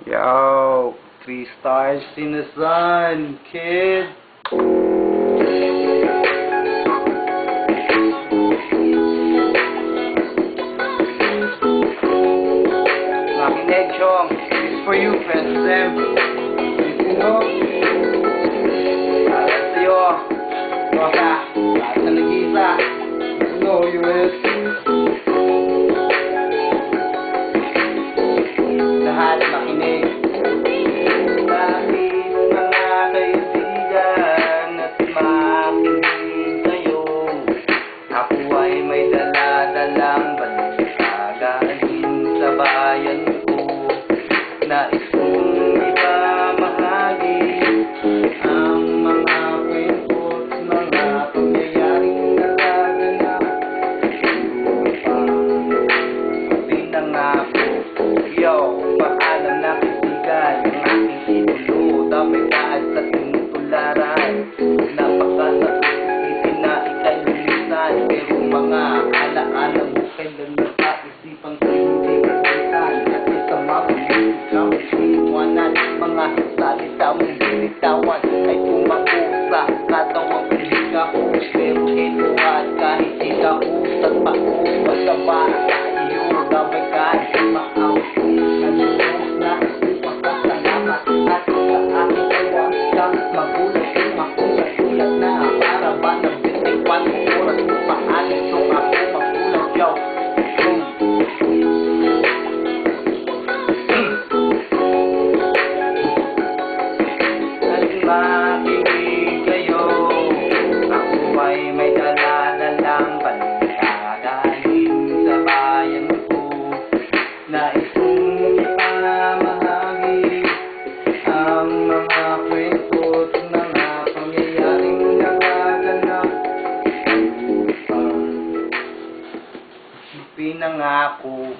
Yo, 3 stars in the sun, kid. Makinig, Chong. This is for you, friends. Them. Listen up. Para sa'yo. Rosa. Para sa nag-isa. You know you is. Lahat makinig. Dahil mga kaibigan at makinig kayo, ako ay may dala-dalang balita galing sa bayan ko. Nais kong ipamahagi ang mga kwento at mga pangyayaring nagaganap. Pinangako, yo, paalam na kaibigan, ang aking idolo, dapat dahil sa tinutularan. Napakasakit na ikay lumisan, pero mga alaala mo kailan nakaisipang sa hindi kapitan. At sa mga ikaw, iwanan, mga salita mong binitawan ay tumago sa katawang ikaw. Pero ito at kahit ikaw sa pao, masama sa iyo, damay ka sa maaw. Nanunos na ipagkasalamat at sa aking iwan kang magulat, makulat-ulat na para ba ng 24 oras kung paano nung ako magulat, yo. Makinig kayo, ako ay may dala-dalang balita galing sa bayan ko. Nais kong ipamahagi ang mga kwento at mga pangyayaring nagaganap. Pinangako